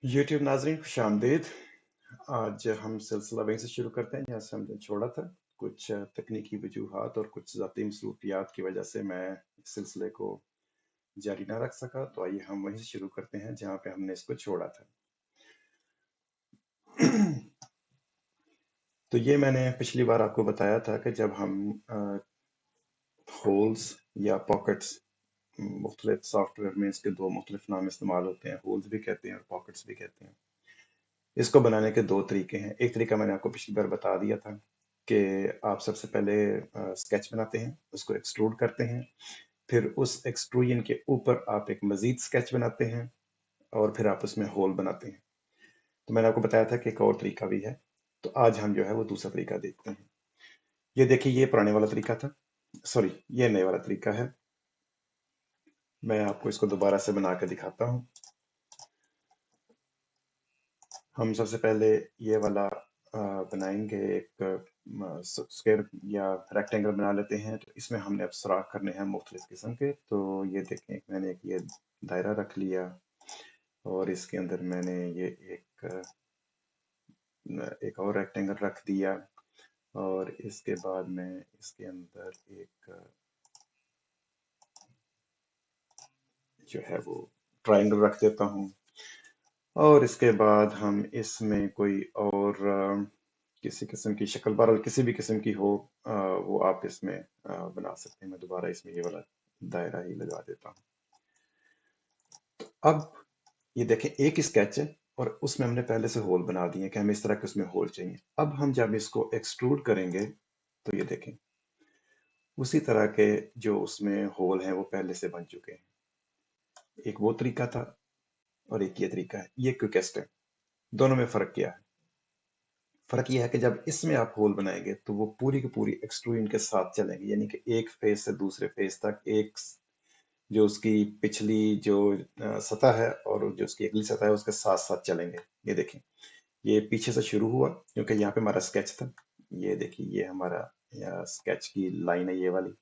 YouTube नाजरीन खुशामदीद। आज हम सिलसिला वहीं से शुरू करते हैं जहाँ से हमने छोड़ा था। कुछ तकनीकी वजूहात और कुछ ज़ाती मसरूफियात की वजह से मैं इस सिलसिले को जारी ना रख सका, तो आइए हम वहीं से शुरू करते हैं जहाँ पे हमने इसको छोड़ा था। तो ये मैंने पिछली बार आपको बताया था कि जब हम होल्स या पॉकेट्स, मुख्तलिफ सॉफ्टवेयर में इसके दो मुख्तलिफ नाम इस्तेमाल होते हैं, होल्स भी कहते हैं और पॉकेट्स भी कहते हैं। इसको बनाने के दो तरीके हैं। एक तरीका मैंने आपको पिछली बार बता दिया था कि आप सबसे पहले स्केच बनाते हैं, उसको एक्सट्रूड करते हैं, फिर उस एक्सट्रूजन के ऊपर आप एक मजीद स्केच बनाते हैं और फिर आप उसमें होल बनाते हैं। तो मैंने आपको बताया था कि एक और तरीका भी है। तो आज हम जो है वो दूसरा तरीका देखते हैं। ये देखिए, ये पुराने वाला तरीका था, सॉरी ये नए वाला तरीका है। मैं आपको इसको दोबारा से बना के दिखाता हूँ। हम सबसे पहले ये वाला बनाएंगे, एक स्क्वायर या रेक्टेंगल बना लेते हैं। तो इसमें हमने अब सुराख करने हैं मुख्तलिफ किस्म के। तो ये देखें, मैंने ये दायरा रख लिया और इसके अंदर मैंने ये एक और रेक्टेंगल रख दिया और इसके बाद मैं इसके अंदर एक जो है वो ट्रायंगल रख देता हूँ। और इसके बाद हम इसमें कोई और किसी किस्म की शक्ल, बहरहाल किसी भी किस्म की हो, वो आप इसमें बना सकते हैं। मैं दोबारा इसमें ये वाला दायरा ही लगा देता हूँ। अब ये देखें, एक स्केच है और उसमें हमने पहले से होल बना दिए कि हमें इस तरह के उसमें होल चाहिए। अब हम जब इसको एक्सट्रूड करेंगे तो ये देखें, उसी तरह के जो उसमें होल हैं वो पहले से बन चुके हैं। एक वो तरीका था और एक ये तरीका है। ये क्विकेस्ट है। दोनों में फर्क क्या है? फर्क यह है कि जब इसमें आप होल बनाएंगे तो वो पूरी की पूरी एक्सट्रूजन के साथ चलेंगे, यानी कि एक फेस से दूसरे फेस तक, एक जो उसकी पिछली जो सतह है और जो उसकी अगली सतह है उसके साथ साथ चलेंगे। ये देखें, ये पीछे से शुरू हुआ क्योंकि यहाँ पे हमारा स्केच था। ये देखिए, ये हमारा स्केच की लाइन है ये वाली,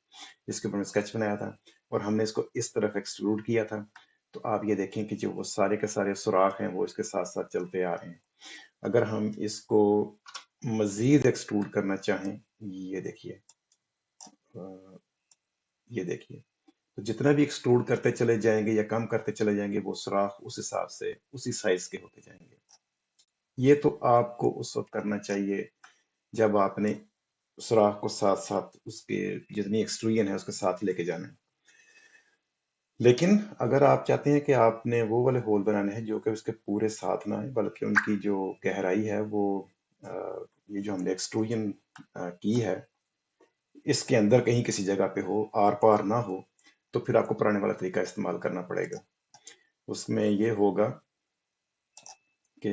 इसके ऊपर स्केच बनाया था और हमने इसको इस तरफ एक्सट्रूड किया था। तो आप ये देखें कि जो वो सारे के सारे सुराख हैं वो इसके साथ साथ चलते आ रहे हैं। अगर हम इसको मजीद एक्सट्रूड करना चाहें, ये देखिए, अ, ये देखिए, तो जितना भी एक्सट्रूड करते चले जाएंगे या कम करते चले जाएंगे, वो सुराख उस हिसाब से उसी साइज के होते जाएंगे। ये तो आपको उस वक्त करना चाहिए जब आपने सुराख को साथ साथ उसके जितनी एक्सट्रूजन है उसके साथ लेके जाना है। लेकिन अगर आप चाहते हैं कि आपने वो वाले होल बनाने हैं जो कि उसके पूरे साथ ना है, बल्कि उनकी जो गहराई है वो ये जो हमने एक्सट्रूजन की है इसके अंदर कहीं किसी जगह पे हो, आर पार ना हो, तो फिर आपको पुराने वाला तरीका इस्तेमाल करना पड़ेगा। उसमें ये होगा कि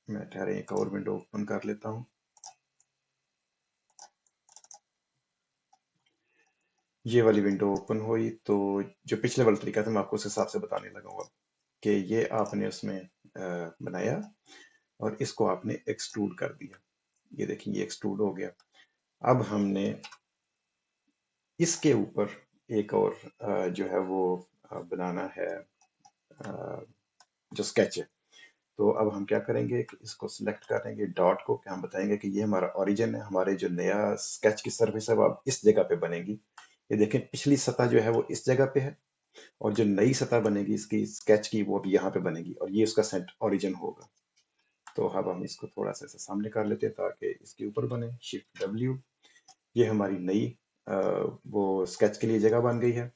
मैं ठहरे एक और विंडो ओपन कर लेता हूँ। ये वाली विंडो ओपन हुई तो जो पिछले वाला तरीका था मैं आपको उस हिसाब से बताने लगूंगा कि ये आपने उसमें बनाया और इसको आपने एक्सट्रूड कर दिया। ये देखिए, ये एक्सट्रूड हो गया। अब हमने इसके ऊपर एक और जो है वो बनाना है, जो स्केच है। तो अब हम क्या करेंगे कि इसको सिलेक्ट करेंगे डॉट को, कि हम बताएंगे कि ये हमारा ओरिजिन है, हमारे जो नया स्केच की सरफेस है वो अब इस जगह पे बनेगी। ये देखें, पिछली सतह जो है वो इस जगह पे है और जो नई सतह बनेगी इसकी स्केच की वो अब यहाँ पे बनेगी और ये उसका सेंट ओरिजिन होगा। तो अब हम इसको थोड़ा सा ऐसे सामने कर लेते हैं ताकि इसके ऊपर बने। शिफ्ट डब्ल्यू, ये हमारी नई वो स्केच के लिए जगह बन गई है।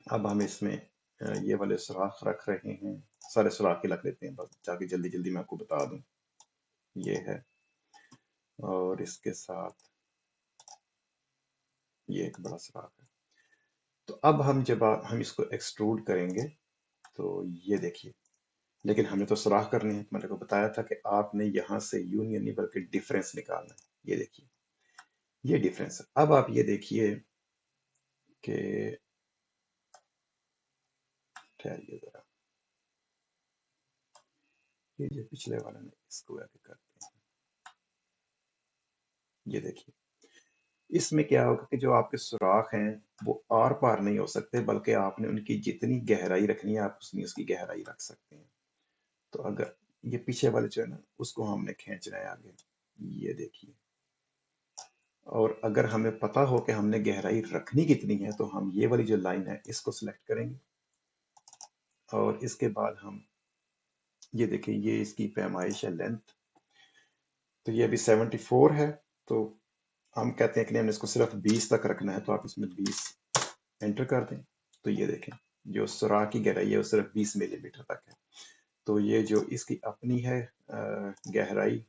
अब हम इसमें ये वाले सुराख रख रहे हैं, सारे सुराख ही रख लेते हैं बस ताकि जल्दी जल्दी मैं आपको बता दूं। ये है और इसके साथ ये एक बड़ा सुराख है। तो अब हम जब हम इसको एक्सट्रूड करेंगे तो ये देखिए, लेकिन हमें तो सुराख करने हैं। मैंने को बताया था कि आपने यहाँ से यूनियन नहीं बल्कि डिफरेंस निकालना है। ये देखिए, ये डिफरेंस है। अब आप ये देखिए कि ठहरिए जरा, ये जो पिछले वाले ने इसको आगे करते हैं। ये देखिए, इसमें क्या होगा कि जो आपके सुराख हैं वो आर पार नहीं हो सकते, बल्कि आपने उनकी जितनी गहराई रखनी है आप उसकी गहराई रख सकते हैं। तो अगर ये पीछे वाले जो है ना उसको हमने खींचना है आगे, ये देखिए। और अगर हमें पता हो कि हमने गहराई रखनी कितनी है तो हम ये वाली जो लाइन है इसको सिलेक्ट करेंगे, और इसके बाद हम ये देखिए ये इसकी पैमाइश है, लेंथ। तो ये अभी 74 है, तो हम कहते हैं कि नहीं हमने इसको सिर्फ 20 तक रखना है, तो आप इसमें 20 एंटर कर दें। तो ये देखें जो सुराख की गहराई है वो सिर्फ 20 मिलीमीटर तक है। तो ये जो इसकी अपनी है गहराई,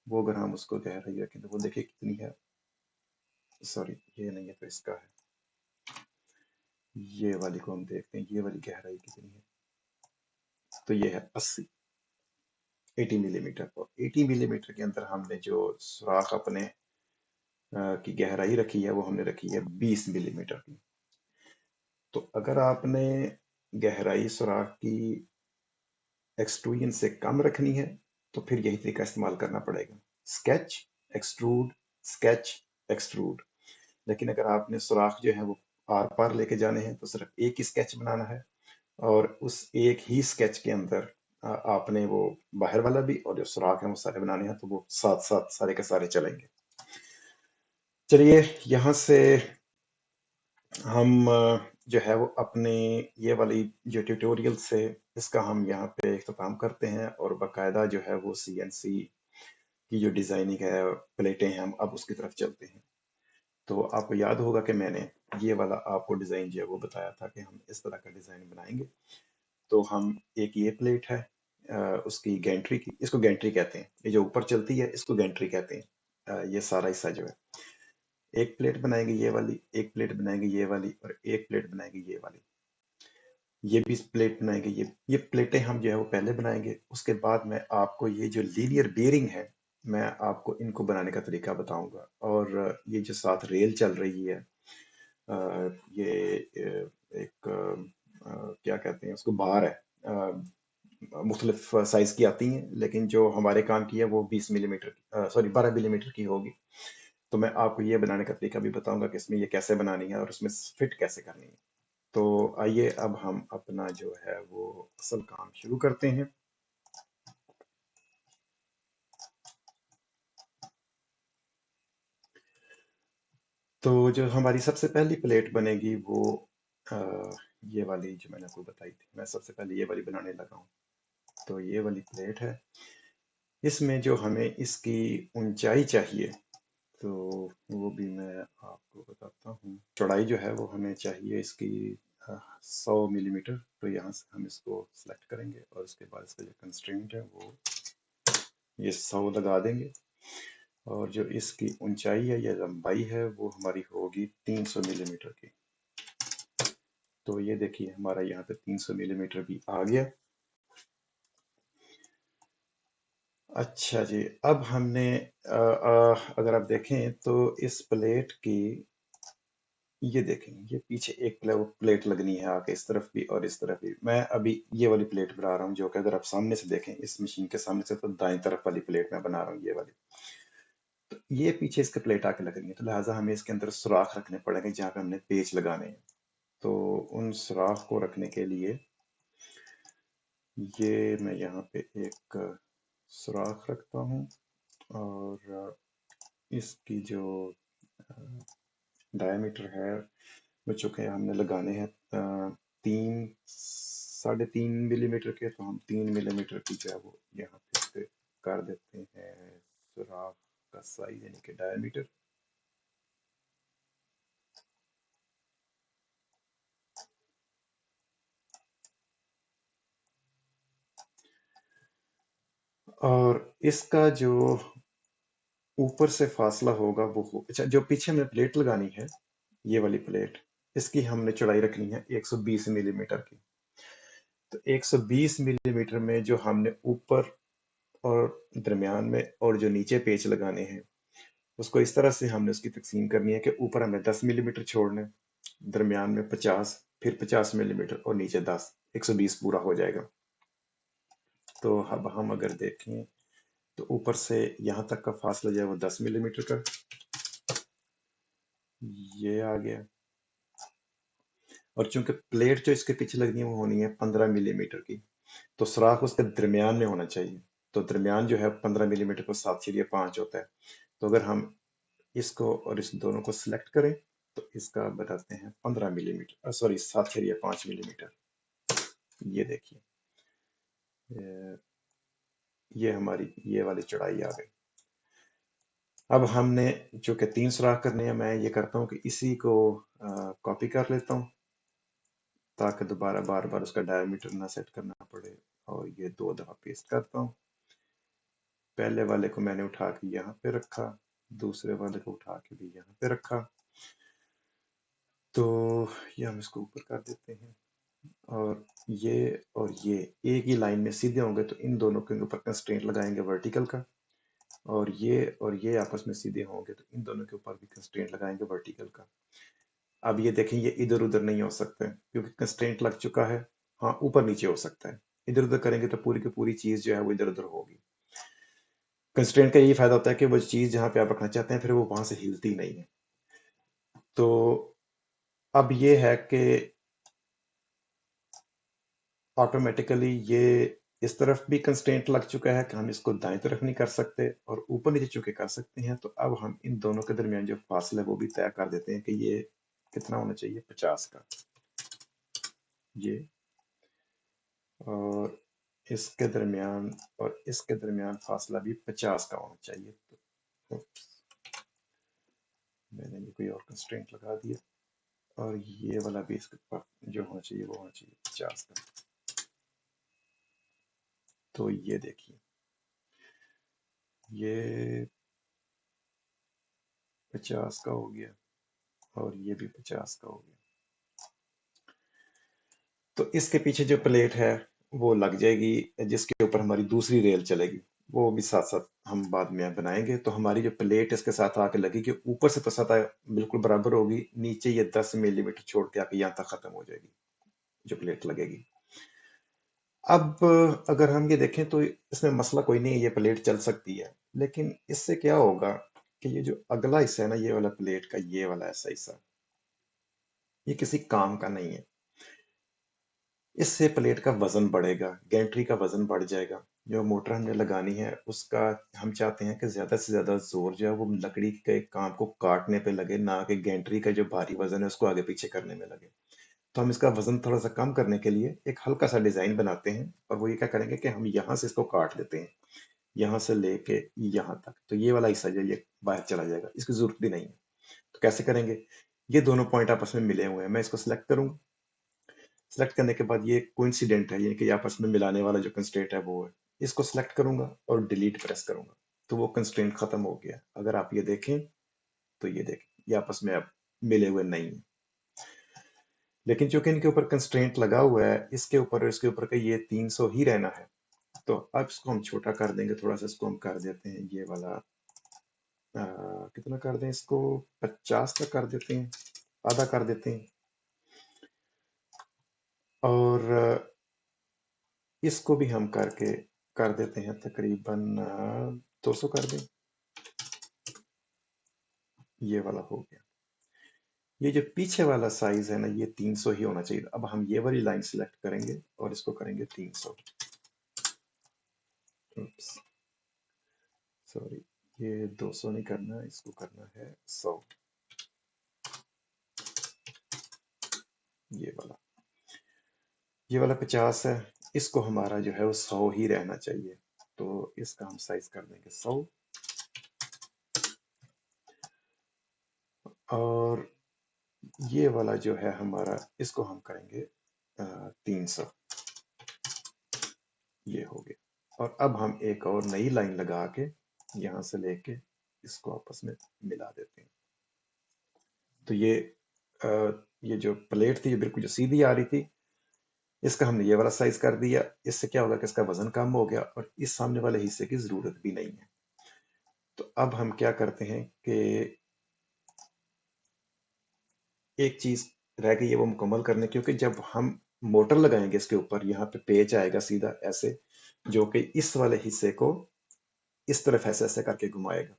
वो अगर हम उसको गहराई रखें तो वो देखिए कितनी है। सॉरी ये नहीं है, तो इसका है, ये वाली को हम देखते हैं, ये वाली गहराई कितनी है। तो ये है 80 मिलीमीटर। और 80 मिलीमीटर के अंदर हमने जो सुराख अपने की गहराई रखी है वो हमने रखी है 20 मिलीमीटर की। तो अगर आपने गहराई सुराख की एक्सट्रूजन से कम रखनी है तो फिर यही तरीका इस्तेमाल करना पड़ेगा, स्केच, एक्सट्रूड, स्केच, एक्सट्रूड। लेकिन अगर आपने सुराख जो है वो आर पार लेके जाने हैं तो सिर्फ एक ही स्केच बनाना है, और उस एक ही स्केच के अंदर आपने वो बाहर वाला भी और जो सुराख है वो सारे बनाने हैं, तो वो साथ साथ सारे के सारे चलेंगे। चलिए यहाँ से हम जो है वो अपने ये वाली जो ट्यूटोरियल से इसका हम यहाँ पे इख्तिताम करते हैं, और बाकायदा जो है वो सीएनसी की जो डिज़ाइनिंग है, प्लेटें हैं, हम अब उसकी तरफ चलते हैं। तो आपको याद होगा कि मैंने ये वाला आपको डिज़ाइन जो है वो बताया था कि हम इस तरह का डिज़ाइन बनाएंगे। तो हम एक ये प्लेट है उसकी गैंट्री की, इसको गैंट्री कहते हैं, ये जो ऊपर चलती है इसको गैंट्री कहते हैं। ये सारा हिस्सा जो है, एक प्लेट बनाएंगे ये वाली, एक प्लेट बनाएंगे ये वाली, और एक प्लेट बनाएंगे ये वाली, ये भी प्लेट बनाएंगे। ये प्लेटें हम जो है वो पहले बनाएंगे। उसके बाद मैं आपको ये जो लीनियर बेयरिंग है, मैं आपको इनको बनाने का तरीका बताऊंगा। और ये जो साथ रेल चल रही है, ये एक क्या कहते हैं उसको, बार है, मुख्तलिफ साइज की आती हैं, लेकिन जो हमारे काम की है वो 20 मिलीमीटर, सॉरी 12 मिलीमीटर की होगी। तो मैं आपको ये बनाने का तरीका भी बताऊंगा कि इसमें ये कैसे बनानी है और उसमें फिट कैसे करनी है। तो आइए अब हम अपना जो है वो असल काम शुरू करते हैं। तो जो हमारी सबसे पहली प्लेट बनेगी वो अ, ये वाली जो मैंने आपको बताई थी, मैं सबसे पहले ये वाली बनाने लगा हूँ। तो ये वाली प्लेट है, इसमें जो हमें इसकी ऊंचाई चाहिए, तो वो भी मैं आपको बताता हूँ। चौड़ाई जो है वो हमें चाहिए इसकी 100 मिलीमीटर। तो यहाँ से हम इसको सेलेक्ट करेंगे और उसके बाद इसका जो कंस्ट्रेंट है वो ये 100 लगा देंगे। और जो इसकी ऊंचाई है या लंबाई है वो हमारी होगी 300 मिलीमीटर की। तो ये देखिए हमारा यहाँ पे 300 मिलीमीटर भी आ गया। अच्छा जी, अब हमने अगर आप देखें तो इस प्लेट की, ये देखें ये पीछे एक प्लेट लगनी है आके, इस तरफ भी और इस तरफ भी। मैं अभी ये वाली प्लेट बना रहा हूँ, जो कि अगर आप सामने से देखें इस मशीन के सामने से, तो दाएं तरफ वाली प्लेट मैं बना रहा हूँ, ये वाली। तो ये पीछे इसके प्लेट आके लगनी है, तो लिहाजा हमें इसके अंदर सुराख रखने पड़ेंगे जहाँ पे हमने पेच लगाने हैं। तो उन सुराख को रखने के लिए ये मैं यहाँ पे एक सुराख रखता हूँ, और इसकी जो डायमीटर है वो चूंकि हमने लगाने हैं 3 साढ़े 3 मिलीमीटर के, तो हम 3 मिलीमीटर की जो है वो यहाँ पे कर देते हैं सुराख का साइज, यानी कि डायमीटर। और इसका जो ऊपर से फासला होगा वो अच्छा, जो पीछे हमें प्लेट लगानी है, ये वाली प्लेट, इसकी हमने चौड़ाई रखनी है 120 मिलीमीटर की। तो 120 मिलीमीटर में जो हमने ऊपर और दरमियान में और जो नीचे पेच लगाने हैं, उसको इस तरह से हमने उसकी तकसीम करनी है कि ऊपर हमें 10 मिलीमीटर छोड़ना है, दरमियान में 50, फिर 50 मिलीमीटर और नीचे 10, 120 पूरा हो जाएगा। तो अब हम अगर देखें तो ऊपर से यहाँ तक का फासला जो है वो 10 मिलीमीटर का ये आ गया। और चूंकि प्लेट जो इसके पीछे लगनी है वो होनी है 15 मिलीमीटर की, تو सुराख उसके दरमियान में होना चाहिए। तो दरमियान जो है 15 मिलीमीटर को 7/5 होता है। तो अगर हम इसको और इस दोनों को सिलेक्ट करें तो इसका बताते हैं 15 मिलीमीटर, सॉरी 7/5 मिलीमीटर। ये देखिए, अ, ये हमारी ये वाली चौड़ाई आ गई। अब हमने जो कि 3 सुराख करने हैं, मैं ये करता हूँ कि इसी को कॉपी कर लेता हूँ ताकि दोबारा बार बार उसका डायमीटर ना सेट करना पड़े, और ये 2 दफा पेस्ट करता हूँ। पहले वाले को मैंने उठा के यहाँ पे रखा, दूसरे वाले को उठा के भी यहाँ पे रखा। तो ये हम इसको ऊपर कर देते हैं, और ये एक ही लाइन में सीधे होंगे तो इन दोनों के ऊपर कंस्ट्रेंट लगाएंगे वर्टिकल का, और ये आपस में सीधे होंगे तो इन दोनों के ऊपर भी कंस्ट्रेंट लगाएंगे वर्टिकल का। अब ये देखें, ये इधर उधर नहीं हो सकते क्योंकि कंस्ट्रेंट लग चुका है। हाँ, ऊपर नीचे हो सकता है, इधर उधर करेंगे तो पूरी की पूरी चीज जो है वो इधर उधर होगी। कंस्ट्रेंट का यही फायदा होता है कि वो चीज जहां पे आप रखना चाहते हैं फिर वो वहां से हिलती नहीं है। तो अब ये है कि ऑटोमेटिकली ये इस तरफ भी कंस्ट्रेंट लग चुका है कि हम इसको दाएं तरफ नहीं कर सकते, और ऊपर नीचे चूंकि कर सकते हैं तो अब हम इन दोनों के दरमियान जो फासला है वो भी तय कर देते हैं कि ये कितना होना चाहिए, 50 का। ये और इसके दरमियान फासला भी 50 का होना चाहिए। तो मैंने ये कोई और कंस्ट्रेंट लगा दिया, और ये वाला भी इसके ऊपर जो होना चाहिए वो होना चाहिए 50 का। तो ये देखिए, ये 50 का हो गया, और ये भी 50 का हो गया। तो इसके पीछे जो प्लेट है वो लग जाएगी, जिसके ऊपर हमारी दूसरी रेल चलेगी। वो भी साथ साथ हम बाद में बनाएंगे। तो हमारी जो प्लेट इसके साथ आके लगेगी, ऊपर से तो सतह बिल्कुल बराबर होगी, नीचे ये 10 मिलीमीटर छोड़ के आके यहाँ तक खत्म हो जाएगी जो प्लेट लगेगी। अब अगर हम ये देखें तो इसमें मसला कोई नहीं है, ये प्लेट चल सकती है। लेकिन इससे क्या होगा कि ये जो अगला हिस्सा है ना, ये वाला प्लेट का ये वाला ऐसा हिस्सा, ये किसी काम का नहीं है। इससे प्लेट का वजन बढ़ेगा, गैंट्री का वजन बढ़ जाएगा। जो मोटर हमने लगानी है उसका हम चाहते हैं कि ज्यादा से ज्यादा जोर जो है वो लकड़ी के काम को काटने पे लगे, ना कि गैंट्री का जो भारी वजन है उसको आगे पीछे करने में लगे। तो हम इसका वजन थोड़ा सा कम करने के लिए एक हल्का सा डिजाइन बनाते हैं, और वो ये क्या करेंगे कि हम यहाँ से इसको काट देते हैं, यहाँ से लेके यहाँ तक। तो ये वाला हिस्सा जो है ये बाहर चला जाएगा, इसकी जरूरत भी नहीं है। तो कैसे करेंगे, ये दोनों पॉइंट आपस में मिले हुए हैं, मैं इसको सिलेक्ट करूंगा। सेलेक्ट करने के बाद ये कोइंसिडेंट है, यानी कि आपस में मिलाने वाला जो कंस्ट्रेंट है वो है। इसको सेलेक्ट करूंगा और डिलीट प्रेस करूंगा, तो वो कंस्ट्रेंट खत्म हो गया। अगर आप ये देखें तो ये देखें, ये आपस में अब मिले हुए नहीं है। लेकिन चूंकि इनके ऊपर कंस्ट्रेंट लगा हुआ है, इसके ऊपर और इसके ऊपर का ये 300 ही रहना है। तो अब इसको हम छोटा कर देंगे, थोड़ा सा इसको हम कर देते हैं ये वाला, कितना कर दें इसको, 50 तक कर देते हैं, आधा कर देते हैं। और इसको भी हम करके कर देते हैं तकरीबन 200 कर दें। ये वाला हो गया। ये जो पीछे वाला साइज है ना, ये 300 ही होना चाहिए। अब हम ये वाली लाइन सिलेक्ट करेंगे और इसको करेंगे 300। सॉरी, ये 200 नहीं करना, इसको करना है 100। ये वाला 50 है, इसको हमारा जो है वो 100 ही रहना चाहिए। तो इसका हम साइज कर देंगे 100। और ये वाला जो है हमारा, इसको हम करेंगे 300। ये हो गया। और अब हम एक और नई लाइन लगा के यहां से लेके इसको आपस में मिला देते हैं। तो अ, ये जो प्लेट थी ये बिल्कुल जो सीधी आ रही थी, इसका हमने ये वाला साइज कर दिया। इससे क्या होगा कि इसका वजन कम हो गया, और इस सामने वाले हिस्से की जरूरत भी नहीं है। तो अब हम क्या करते हैं कि एक चीज रह गई है वो मुकम्मल करने, क्योंकि जब हम मोटर लगाएंगे इसके ऊपर, यहाँ पे पेच आएगा सीधा ऐसे, जो कि इस वाले हिस्से को इस तरफ ऐसे ऐसे करके घुमाएगा।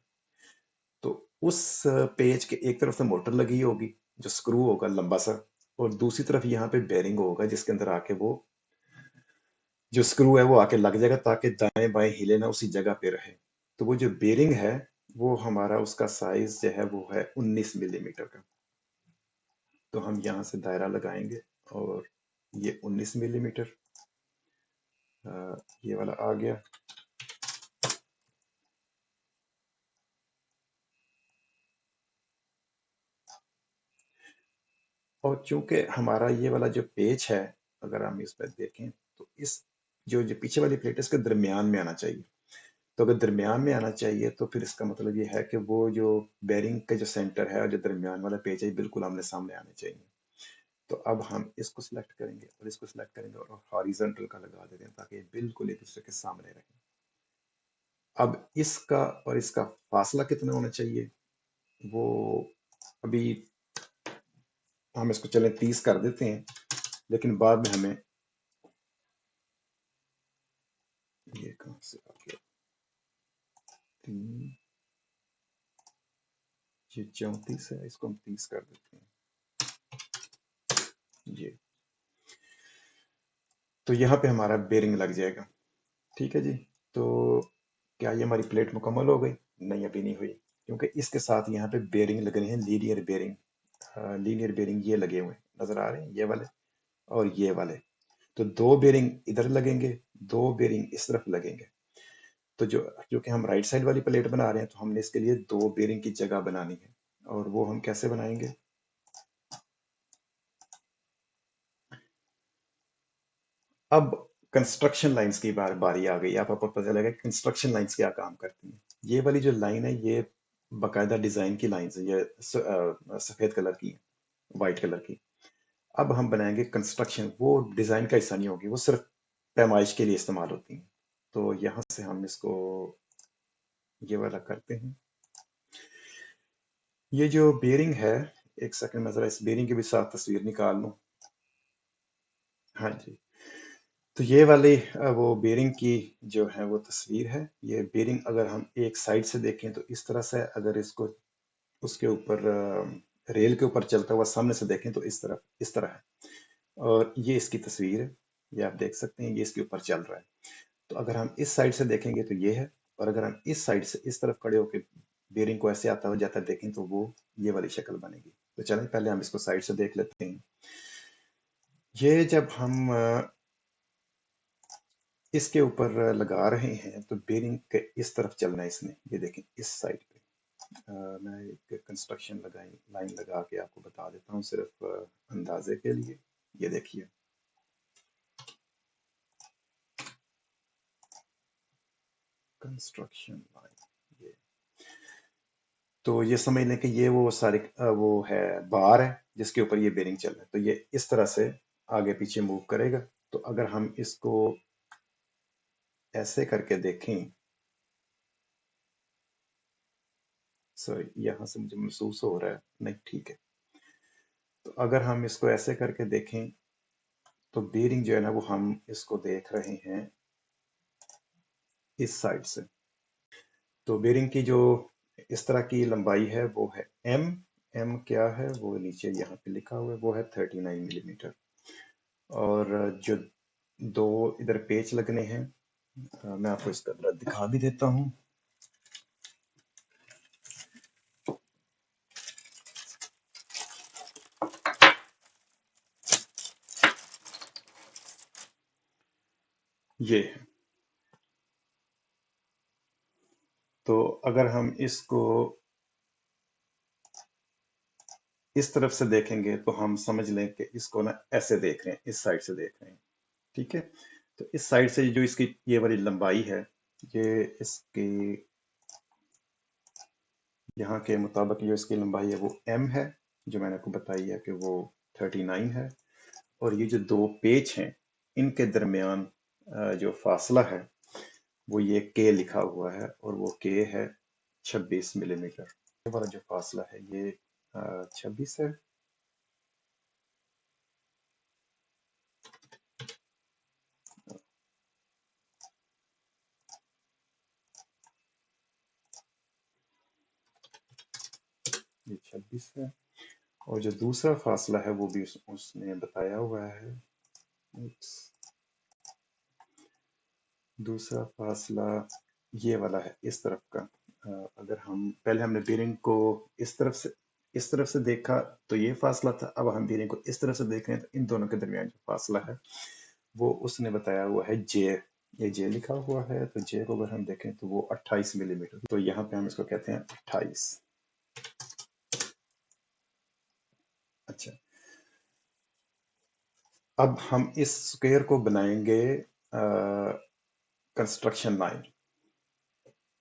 तो उस पेज के एक तरफ से मोटर लगी होगी जो स्क्रू होगा लंबा सा, और दूसरी तरफ यहाँ पे बेरिंग होगा जिसके अंदर आके वो जो स्क्रू है वो आके लग जाएगा ताकि दाएं बाएं हिले ना, उसी जगह पे रहे। तो वो जो बेरिंग है वो हमारा, उसका साइज जो है वो है 19 मिलीमीटर का। तो हम यहाँ से दायरा लगाएंगे और ये 19 मिलीमीटर, ये वाला आ गया। और चूंकि हमारा ये वाला जो पेच है, अगर हम इस पर देखें तो इस जो जो पीछे वाली प्लेट है इसके दरमियान में आना चाहिए। तो अगर दरमियान में आना चाहिए तो फिर इसका मतलब ये है कि वो जो बेरिंग का जो सेंटर है और जो दरमियान वाला पेच है बिल्कुल आमने सामने आने चाहिए। तो अब हम इसको सिलेक्ट करेंगे और इसको सिलेक्ट करेंगे और हॉरिजॉन्टल का लगा देते हैं ताकि ये बिल्कुल एक दूसरे के सामने रहे। अब इसका और इसका फासला कितना होना चाहिए, वो अभी हम इसको चलें 30 कर देते हैं, लेकिन बाद में हमें, ये कहाँ से आ गया, 3, ये 34 है, इसको हम 30 कर देते हैं। ये तो यहाँ पे हमारा बेरिंग लग जाएगा। ठीक है जी। तो क्या ये हमारी प्लेट मुकम्मल हो गई? नहीं, अभी नहीं हुई, क्योंकि इसके साथ यहाँ पे बेरिंग लगने हैं, लीनियर बेरिंग। लीनियर बेरिंग ये लगे हुए हैं, नजर आ रहे हैं, ये वाले और ये वाले। तो दो बेरिंग इधर लगेंगे, दो बेरिंग इस तरफ लगेंगे। तो जो जो कि हम राइट साइड वाली प्लेट बना रहे हैं, तो हमने इसके लिए दो बेरिंग की जगह बनानी है। और वो हम कैसे बनाएंगे? अब कंस्ट्रक्शन लाइंस की बारी आ गई। आपको पता चलेगा कि कंस्ट्रक्शन लाइंस क्या काम करती हैं। ये वाली जो लाइन है ये बाकायदा डिजाइन की लाइंस है, ये सफेद कलर की है, वाइट कलर की। अब हम बनाएंगे कंस्ट्रक्शन, वो डिजाइन का हिस्सा नहीं होगी, वो सिर्फ पैमाइश के लिए इस्तेमाल होती हैं। तो यहाँ से हम इसको ये वाला करते हैं। ये जो बेरिंग है, एक सेकंड में जरा इस बेरिंग के भी साथ तस्वीर निकाल लूं। हाँ जी। तो ये वाली वो बेरिंग की जो है वो तस्वीर है। ये बेरिंग अगर हम एक साइड से देखें तो इस तरह से, अगर इसको उसके ऊपर रेल के ऊपर चलता हुआ सामने से देखें तो इस तरह है। और ये इसकी तस्वीर है, ये आप देख सकते हैं, ये इसके ऊपर चल रहा है। तो अगर हम इस साइड से देखेंगे तो ये है, और अगर हम इस साइड से इस तरफ खड़े होकर बेरिंग को ऐसे आता हुआ जाता देखें तो वो ये वाली शक्ल बनेगी। तो चलें पहले हम इसको साइड से देख लेते हैं। ये जब हम इसके ऊपर लगा रहे हैं तो बेरिंग के इस तरफ चलना है इसने, ये देखें इस साइड पे। मैं एक कंस्ट्रक्शन लगाई लाइन लगा के आपको बता देता हूँ, सिर्फ अंदाजे के लिए। ये देखिए, कंस्ट्रक्शन लाइन, ये। तो ये समझ लें कि ये वो सारे वो है, बार है जिसके ऊपर ये बेरिंग चल रहा है। तो ये इस तरह से आगे पीछे मूव करेगा। तो अगर हम इसको ऐसे करके देखें, सॉरी यहाँ से मुझे महसूस हो रहा है, नहीं ठीक है। तो अगर हम इसको ऐसे करके देखें तो बेरिंग जो है ना वो हम इसको देख रहे हैं इस साइड से। तो बेरिंग की जो इस तरह की लंबाई है वो है एम। एम क्या है वो नीचे यहाँ पे लिखा हुआ है, वो है 39 मिलीमीटर। और जो दो इधर पेच लगने हैं, मैं आपको इसका जरा दिखा भी देता हूँ। ये है। तो अगर हम इसको इस तरफ से देखेंगे तो हम समझ लें कि इसको ना ऐसे देख रहे हैं, इस साइड से देख रहे हैं। ठीक है। तो इस साइड से जो इसकी ये वाली लंबाई है, ये इसकी यहाँ के मुताबिक जो इसकी लंबाई है वो एम है, जो मैंने आपको बताई है कि वो 39 है। और ये जो दो पेच हैं इनके दरमियान जो फासला है वो ये के लिखा हुआ है, और वो के है 26 मिलीमीटर। ये वाला जो फासला है ये 26 है। ये 26 है। और जो दूसरा फासला है वो भी उसने बताया हुआ है। Oops. दूसरा फासला ये वाला है इस तरफ का। अगर हम पहले हमने बीयरिंग को इस तरफ से देखा तो ये फासला था, अब हम बीयरिंग को इस तरफ से देख रहे हैं तो इन दोनों के दरमियान जो फासला है वो उसने बताया हुआ है जे। ये जे लिखा हुआ है, तो जे को अगर हम देखें तो वो 28 मिलीमीटर, तो यहाँ पे हम इसको कहते हैं 28। अच्छा, अब हम इस स्क्वायर को बनाएंगे कंस्ट्रक्शन लाइन।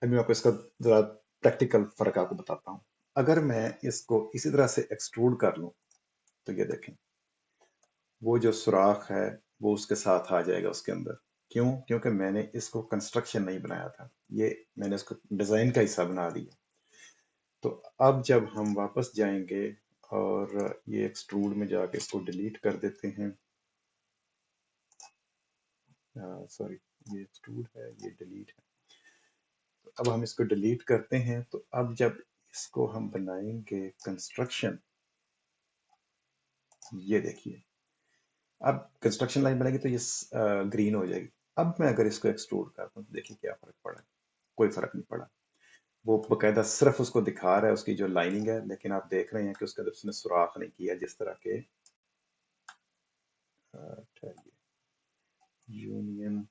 अभी मैं आपको इसका जरा प्रैक्टिकल फर्क आपको बताता हूँ। अगर मैं इसको इसी तरह से एक्सट्रूड कर लूं तो ये देखें, वो जो सुराख है वो उसके साथ आ जाएगा उसके अंदर। क्यों? क्योंकि मैंने इसको कंस्ट्रक्शन नहीं बनाया था, ये मैंने इसको डिजाइन का हिस्सा बना दिया। तो अब जब हम वापस जाएंगे और ये एक्सट्रूड में जाके इसको डिलीट कर देते हैं, सॉरी, ये एक्सट्रूड है, ये डिलीट है। तो अब हम इसको डिलीट करते हैं, तो अब जब इसको हम बनाएंगे कंस्ट्रक्शन, ये देखिए, अब कंस्ट्रक्शन लाइन बनेगी तो ये ग्रीन हो जाएगी। अब मैं अगर इसको एक्सट्रूड करता हूँ तो देखिए क्या फर्क पड़ा है। कोई फर्क नहीं पड़ा। वो बकायदा सिर्फ उसको दिखा रहा है उसकी जो लाइनिंग है, लेकिन आप देख रहे हैं कि उसके अंदर उसने सुराख नहीं किया जिस तरह के यूनियन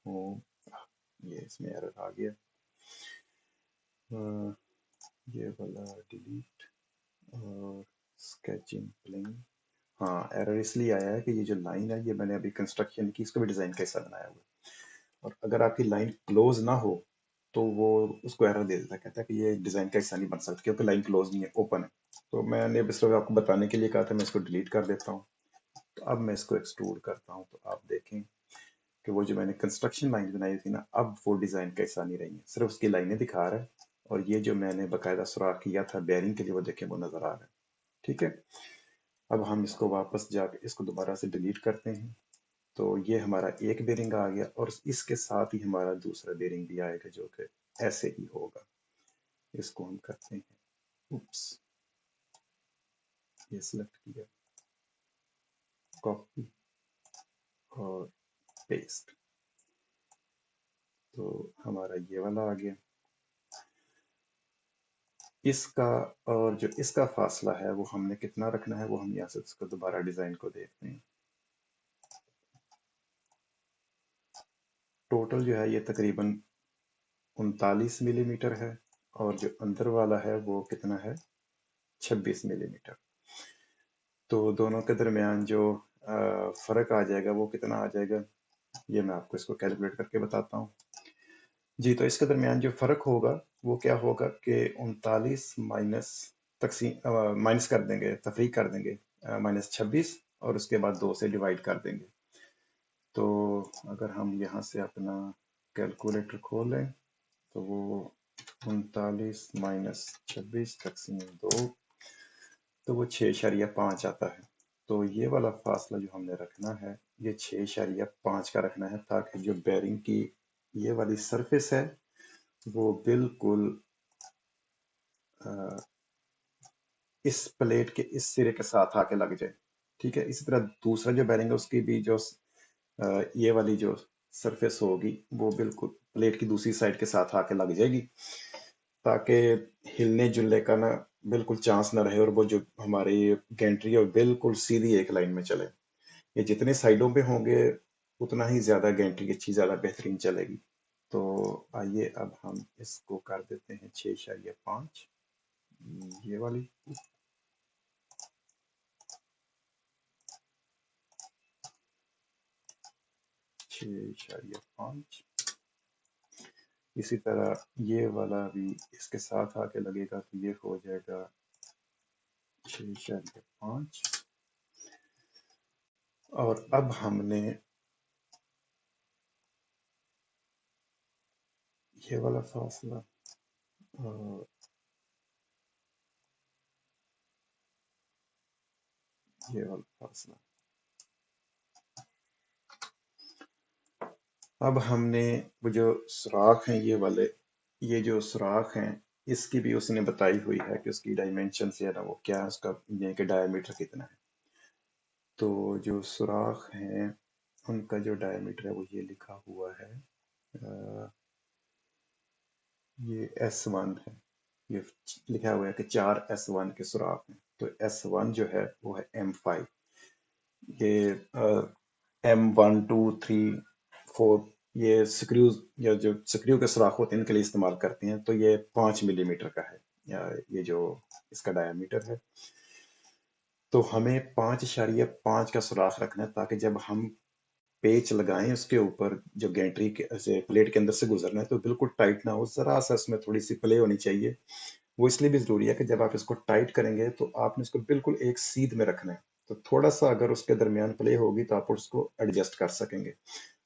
हो। ये इसमें एरर आ गया। अ, ये वाला डिलीट और स्केचिंग प्लेन। हाँ, एरर इसलिए आया है कि ये जो लाइन है ये मैंने अभी कंस्ट्रक्शन की, इसको भी डिजाइन का हिस्सा बनाया हुआ है, और अगर आपकी लाइन क्लोज ना हो तो वो उसको एरर दे देता है, कहता है कि ये डिजाइन का हिस्सा नहीं बन सकता क्योंकि लाइन क्लोज नहीं है, ओपन है। तो मैंने अब सिर्फ आपको बताने के लिए कहा था, मैं इसको डिलीट कर देता हूँ। तो अब मैं इसको एक्सट्रूड करता हूँ तो आप देखें कि वो जो मैंने कंस्ट्रक्शन लाइन बनाई थी ना, अब वो डिजाइन का हिस्सा नहीं रही है, सिर्फ उसकी लाइनें दिखा रहा है। और ये जो मैंने बकायदा सुराख किया था बेयरिंग के लिए, वो देखें वो नजर आ रहा है। ठीक है, अब हम इसको वापस जाके इसको दोबारा से डिलीट करते हैं, तो ये हमारा एक बेरिंग आ गया, और इसके साथ ही हमारा दूसरा बेरिंग भी आएगा जो कि ऐसे ही होगा। इसको हम करते हैं, उप्स, ये सिलेक्ट किया, कॉपी और पेस्ट, तो हमारा ये वाला आ गया। इसका और जो इसका फासला है वो हमने कितना रखना है, वो हम यहाँ से इसको दोबारा डिजाइन को देखते हैं। टोटल जो है ये तकरीबन 39 मिलीमीटर है, और जो अंदर वाला है वो कितना है, 26 मिलीमीटर। तो दोनों के दरमियान जो फर्क आ जाएगा वो कितना आ जाएगा, ये मैं आपको इसको कैलकुलेट करके बताता हूँ। जी, तो इसके दरमियान जो फर्क होगा वो क्या होगा कि 39 माइनस माइनस कर देंगे, तफरीक कर देंगे, -26, और उसके बाद 2 से डिवाइड कर देंगे। तो अगर हम यहाँ से अपना कैलकुलेटर खोलें तो वो 39 -26 तकसीम 2, तो वो 6.5 आता है। तो ये वाला फासला जो हमने रखना है ये 6.5 का रखना है, ताकि जो बेरिंग की ये वाली सरफेस है वो बिल्कुल अ, इस प्लेट के इस सिरे के साथ आके लग जाए। ठीक है, इसी तरह दूसरा जो बेरिंग है उसकी भी जो ये वाली जो सरफेस होगी वो बिल्कुल प्लेट की दूसरी साइड के साथ आके लग जाएगी, ताकि हिलने जुलने का ना बिल्कुल चांस ना रहे, और वो जो हमारी गैंट्री है वो बिल्कुल सीधी एक लाइन में चले। ये जितने साइडों पे होंगे उतना ही ज्यादा गैंट्री अच्छी, ज्यादा बेहतरीन चलेगी। तो आइए अब हम इसको कर देते हैं 6.5, ये वाली। 6.5, इसी तरह ये वाला भी इसके साथ आके लगेगा तो ये हो जाएगा 6.5। और अब हमने ये वाला फासला और ये वाला फासला, अब हमने वो जो सुराख हैं ये वाले, ये जो सुराख हैं इसकी भी उसने बताई हुई है कि उसकी डायमेंशन से है ना वो क्या है, उसका यानी कि डायमीटर कितना है। तो जो सुराख हैं ان کا جو ڈائیمیٹر ہے وہ یہ لکھا ہوا ہے، یہ S1 ہے، یہ لکھا ہوا ہے کہ 4 S1 کے سوراخ ہیں، تو S1 جو ہے وہ ہے M5، یہ M1 2 3 4 یہ سکریوز یا جو سکریو کے سوراخ ہوتے ہیں ان کے لیے استعمال کرتے ہیں، تو یہ 5 ملی میٹر کا ہے، یہ جو اس کا ڈایامیٹر ہے، تو ہمیں 5.5 کا سوراخ رکھنا ہے تاکہ جب ہم پیچ لگائیں اس کے اوپر جو گینٹری سے پلیٹ کے اندر سے گزرنا ہے تو بالکل ٹائٹ نہ ہو، ذرا سا اس میں تھوڑی سی پلے ہونی چاہیے۔ وہ اس لیے بھی ضروری ہے کہ جب آپ اس کو ٹائٹ کریں گے تو آپ نے اس کو بالکل ایک سیدھ میں رکھنا ہے، تو تھوڑا سا اگر اس کے درمیان پلے ہوگی تو آپ اس کو ایڈجسٹ کر سکیں گے،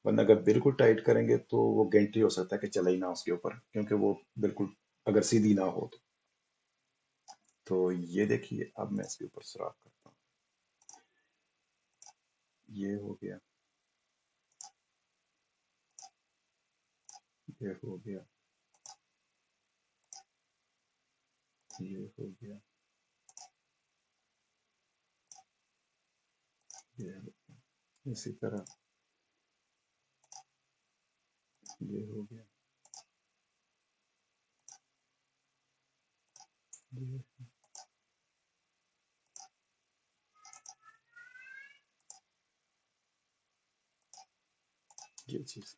ورنہ اگر بالکل ٹائٹ کریں گے تو وہ گینٹری ہو سکتا ہے کہ چلے ہی نہ اس کے اوپر، کیونکہ وہ بالکل اگر سیدھی نہ ہو تو یہ دیکھیے اب میں اس کے اوپر سوراخ کرتا ہوں، یہ ہو گیا، یہ ہو گیا، یہ ہو گیا، یہ ہو گیا، اسی طرح یہ ہو گیا، یہ یہ چیز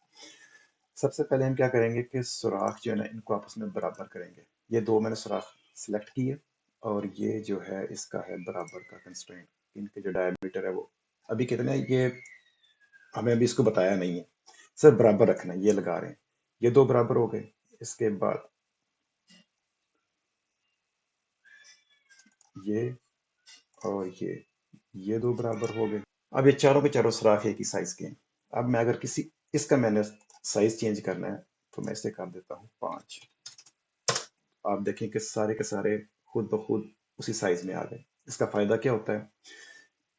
سب سے پہلے ہم کیا کریں گے کہ سوراخ جو ہے نا ان کو آپس میں برابر کریں گے، یہ دو میں نے سوراخ سلیکٹ کیے اور یہ جو ہے اس کا ہے برابر کا کنسٹرینٹ، ان کے جو ڈائیمیٹر ہے وہ ابھی کتنے ہیں یہ ہمیں ابھی اس کو بتایا نہیں ہے، صرف برابر رکھنا ہے، یہ لگا رہے ہیں، یہ دو برابر ہو گئے، اس کے بعد یہ اور یہ دو برابر ہو گئے، اب یہ چاروں کے چاروں سوراخ ایک ہی سائز کے ہیں، اب میں اگر کسی اس کا میں نے سائز چینج کرنا ہے تو میں اسے کر دیتا ہوں 5، آپ دیکھیں کہ سارے کے سارے خود بخود اسی سائز میں آ گئے۔ اس کا فائدہ کیا ہوتا ہے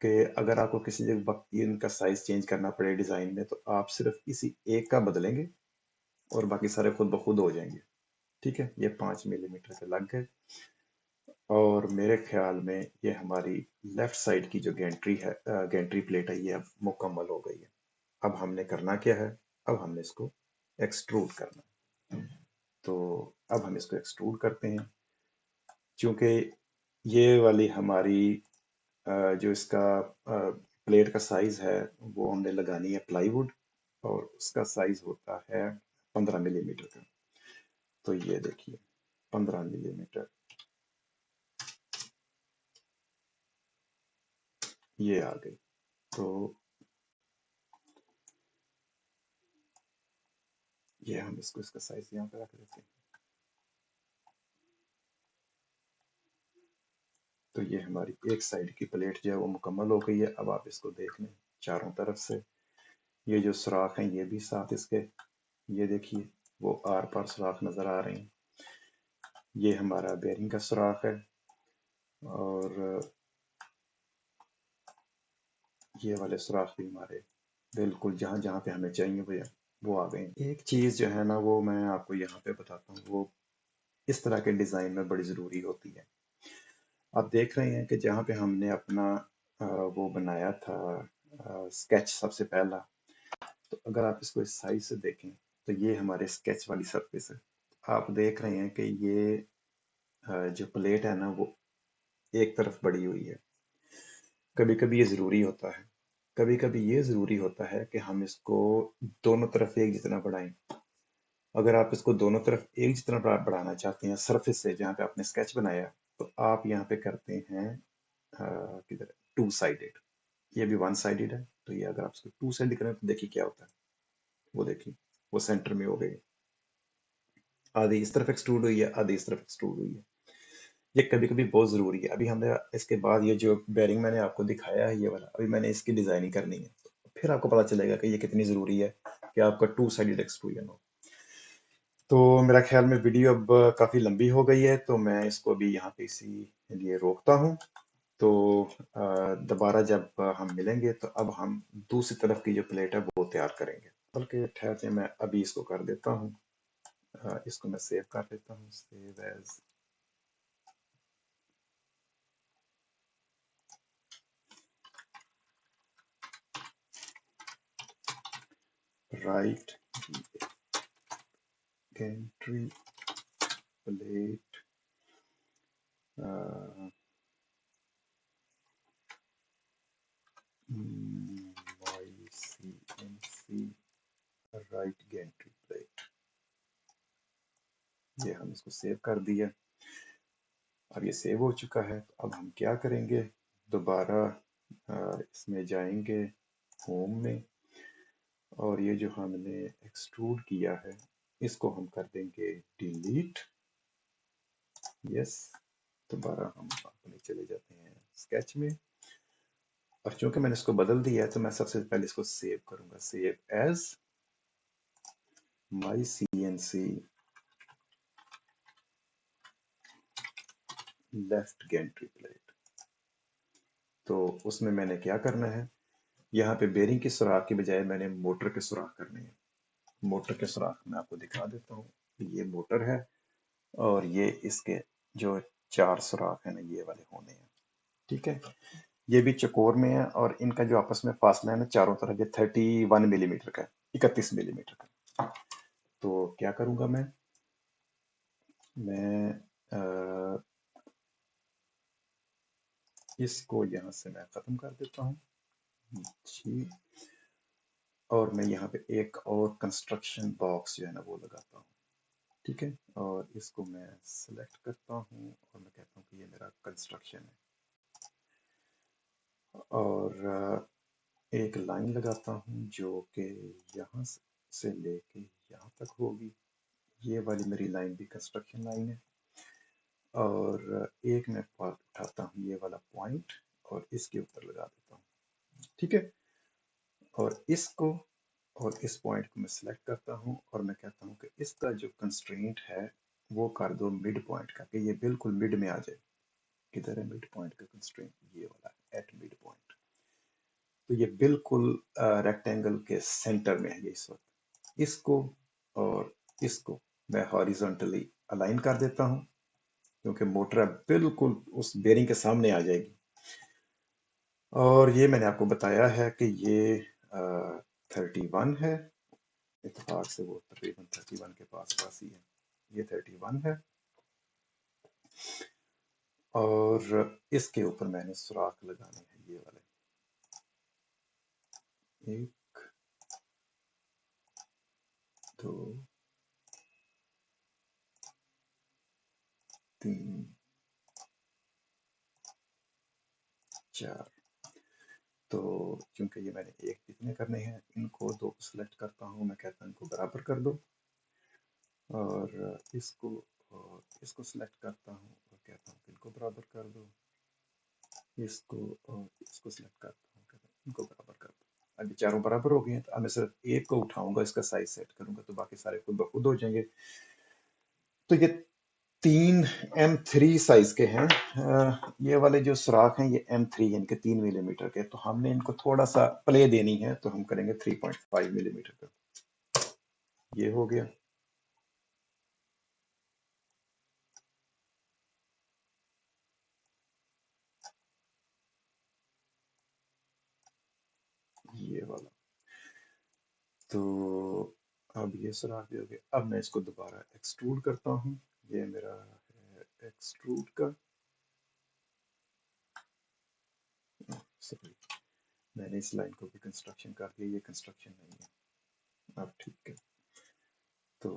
کہ اگر آپ کو کسی وقت ان کا سائز چینج کرنا پڑے ڈیزائن میں تو آپ صرف کسی ایک کا بدلیں گے اور باقی سارے خود بخود ہو جائیں گے، ٹھیک ہے، یہ 5 ملی میٹر کے لگ گئے، اور میرے خیال میں یہ ہماری لیفٹ سائڈ کی جو گینٹری ہے گینٹری پلیٹ ہے یہ اب مکمل ہو گئی ہے۔ اب ہم نے کرنا کیا ہے، اب ہم نے اس کو ایکسٹروڈ کرنا ہے، تو اب ہم اس کو ایکسٹروڈ کرتے ہیں، چونکہ یہ والی ہماری جو اس کا پلیٹ کا سائز ہے وہ ہم نے لگانی ہے پلائی ووڈ، اور اس کا سائز ہوتا ہے 15 ملی میٹر کا، تو یہ دیکھیے 15 ملی میٹر یہ آ گئی، تو یہ ہم اس کو اس کا سائز یہاں پہ رکھ دیتے ہیں، تو یہ ہماری ایک سائڈ کی پلیٹ جو ہے وہ مکمل ہو گئی ہے۔ اب آپ اس کو دیکھ لیں چاروں طرف سے، یہ جو سوراخ ہیں یہ بھی ساتھ اس کے، یہ دیکھیے وہ آر پار سوراخ نظر آ رہے ہیں، یہ ہمارا بیرنگ کا سوراخ ہے، اور یہ والے سوراخ بھی ہمارے بالکل جہاں جہاں پہ ہمیں چاہیے وہ آ گئے ہیں۔ ایک چیز جو ہے نا وہ میں آپ کو یہاں پہ بتاتا ہوں، وہ اس طرح کے ڈیزائن میں بڑی ضروری ہوتی ہے۔ آپ دیکھ رہے ہیں کہ جہاں پہ ہم نے اپنا وہ بنایا تھا اسکیچ سب سے پہلا، تو اگر آپ اس کو اس سائز سے دیکھیں تو یہ ہمارے اسکیچ والی سرفیس ہے، آپ دیکھ رہے ہیں کہ یہ جو پلیٹ ہے نا وہ ایک طرف بڑی ہوئی ہے، کبھی کبھی یہ ضروری ہوتا ہے، کبھی کبھی یہ ضروری ہوتا ہے کہ ہم اس کو دونوں طرف ایک جتنا بڑھائیں، اگر آپ اس کو دونوں طرف ایک جتنا بڑھانا چاہتے ہیں سرفیس سے جہاں پہ آپ نے اسکیچ بنایا تو آپ یہاں پہ کرتے ہیں کدھر 2 سائڈڈ، یہ بھی 1 سائڈڈ ہے، تو یہ اگر آپ اس کو 2 سائڈ کریں تو دیکھیے کیا ہوتا ہے، وہ دیکھیے وہ سینٹر میں ہو گئی، آدھی اس طرف ایکسٹروڈ ہوئی ہے، آدھی اس طرف ایکسٹروڈ ہوئی ہے، یہ کبھی کبھی بہت ضروری ہے۔ ابھی ہم نے اس کے بعد یہ جو بیرنگ میں نے آپ کو دکھایا ہے یہ والا، ابھی میں نے اس کی ڈیزائننگ کرنی ہے، پھر آپ کو پتا چلے گا کہ یہ کتنی ضروری ہے کہ آپ کا 2 سائڈڈ ایکسٹروژن ہو۔ تو میرا خیال میں ویڈیو اب کافی لمبی ہو گئی ہے، تو میں اس کو ابھی یہاں پہ اسی لیے روکتا ہوں، تو دوبارہ جب ہم ملیں گے تو اب ہم دوسری طرف کی جو پلیٹ ہے وہ تیار کریں گے، بلکہ ٹھہرتے میں ابھی اس کو کر دیتا ہوں، اس کو میں سیو کر دیتا ہوں، save as, right gantry plate YCNC right gantry plate, ये हम इसको सेव कर दिया। अब ये सेव हो चुका है। अब हम क्या करेंगे, दोबारा इसमें जाएंगे होम में, और ये जो हमने एक्सट्रूड किया है इसको हम कर देंगे डिलीट। यस, दोबारा हम अपने चले जाते हैं स्केच में, और चूंकि मैंने इसको बदल दिया है तो मैं सबसे पहले इसको सेव करूंगा। Save as my CNC left gantry plate. तो उसमें मैंने क्या करना है, यहाँ पे बेरिंग की सुराख की बजाय मैंने मोटर के सुराख करने हैं। मोटर के सुराख मैं आपको दिखा देता हूँ। ये मोटर है और ये इसके जो 4 सुराख है ना, ये वाले होने हैं। ठीक है, ये भी चकोर में है और इनका जो आपस में फासला है ना चारों तरफ, ये 31 मिलीमीटर का है, 31 मिलीमीटर का। तो क्या करूंगा मैं इसको यहाँ से मैं खत्म कर देता हूँ जी, और मैं यहाँ पे एक और कंस्ट्रक्शन बॉक्स जो है ना वो लगाता हूँ। ठीक है, और इसको मैं सिलेक्ट करता हूँ और मैं कहता हूँ कि ये मेरा कंस्ट्रक्शन है, और एक लाइन लगाता हूँ जो कि यहाँ से लेके यहाँ तक होगी। ये वाली मेरी लाइन भी कंस्ट्रक्शन लाइन है, और एक मैं उठाता हूँ ये वाला पॉइंट और इसके ऊपर लगा देता हूँ। ठीक है, और इसको और इस पॉइंट को मैं सिलेक्ट करता हूँ और मैं कहता हूँ कि इसका जो कंस्ट्रेंट है वो कर दो मिड पॉइंट का, कि ये बिल्कुल मिड में आ जाए। किधर है मिड पॉइंट का कंस्ट्रेंट, ये वाला एट मिड पॉइंट। तो ये बिल्कुल रेक्टेंगल के सेंटर में है ये इस वक्त। इसको और इसको मैं हॉरिजॉन्टली अलाइन कर देता हूँ, क्योंकि मोटर बिल्कुल उस बेरिंग के सामने आ जाएगी। और ये मैंने आपको बताया है कि ये 31 है, इत्तेफाक से वो तकरीबन 31 के पास पास ही है। ये 31 है, और इसके ऊपर मैंने सुराख लगाने हैं ये वाले, 1 2 3 4। तो चूंकि ये मैंने एक कितने करने हैं, इनको 2 को सिलेक्ट करता हूँ, मैं कहता हूँ इनको बराबर कर दो, और इसको सिलेक्ट करता हूँ और कहता हूँ इनको बराबर कर दो, इसको और इसको सिलेक्ट करता हूँ, कहता हूँ इनको बराबर कर दो। अभी चारों बराबर हो गए हैं, तो अब मैं सिर्फ एक को उठाऊंगा, इसका साइज सेट करूंगा, तो बाकी सारे खुद ब खुद हो जाएंगे। तो ये 3M3 साइज के हैं। ये वाले जो सुराख हैं ये M3 यानी कि 3 मिलीमीटर के, तो हमने इनको थोड़ा सा प्ले देनी है, तो हम करेंगे 3.5 मिलीमीटर का। ये हो गया। ये वाला, तो अब ये सुराख भी हो गया। अब मैं इसको दोबारा एक्सट्रूड करता हूँ। ये मेरा है एक्सट्रूड का, सॉरी मैंने इस लाइन को भी कंस्ट्रक्शन कर दिया, ये कंस्ट्रक्शन नहीं है। अब ठीक है, तो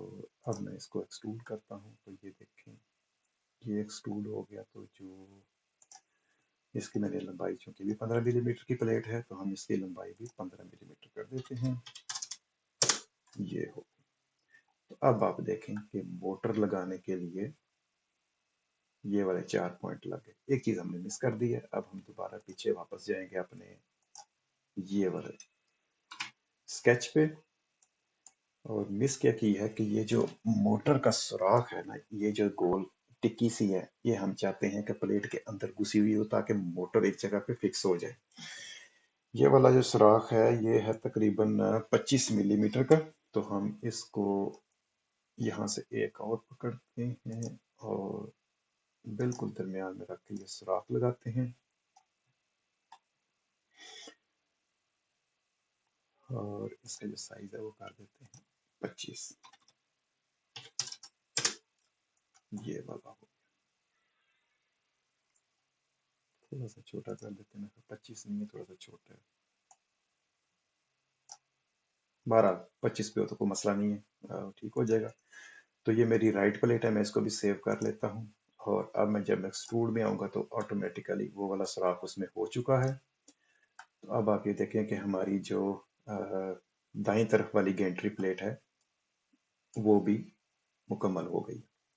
अब मैं इसको एक्सट्रूड करता हूँ, तो ये देखें ये एक्सट्रूड हो गया। तो जो इसकी मैंने लंबाई, चूंकि भी 15 मिलीमीटर की प्लेट है, तो हम इसकी लंबाई भी 15 मिलीमीटर कर देते हैं। ये हो, तो अब आप देखें कि मोटर लगाने के लिए ये वाले 4 पॉइंट लगे। एक चीज हमने मिस कर दी है। अब हम दोबारा पीछे वापस जाएंगे अपने ये वाले स्केच पे, और मिस क्या की है कि ये जो मोटर का सुराख है ना, ये जो गोल टिक्की सी है, ये हम चाहते हैं कि प्लेट के अंदर घुसी हुई हो, ताकि मोटर एक जगह पे फिक्स हो जाए। ये वाला जो सुराख है ये है तकरीबन 25 मिलीमीटर का। तो हम इसको यहाँ से एक और पकड़ते हैं और बिल्कुल दरमियान में रख के ये सुराख लगाते हैं। اور اس کا جو سائز ہے وہ کر دیتے ہیں 25، یہ والا ہو تھوڑا سا چھوٹا کر دیتے ہیں، 25 نہیں ہے، تھوڑا سا چھوٹا ہے، 25 پہ ہو تو کوئی مسئلہ نہیں ہے، ٹھیک ہو جائے گا۔ تو یہ میری رائٹ پلیٹ ہے، میں اس کو بھی سیو کر لیتا ہوں، اور اب میں جب ایکسٹروڈ میں آؤں گا تو آٹومیٹیکلی وہ والا سوراخ اس میں ہو چکا ہے۔ تو اب آپ یہ دیکھیں کہ ہماری جو دائیں طرف والی گینٹری پلیٹ ہے وہ بھی مکمل ہو گئی۔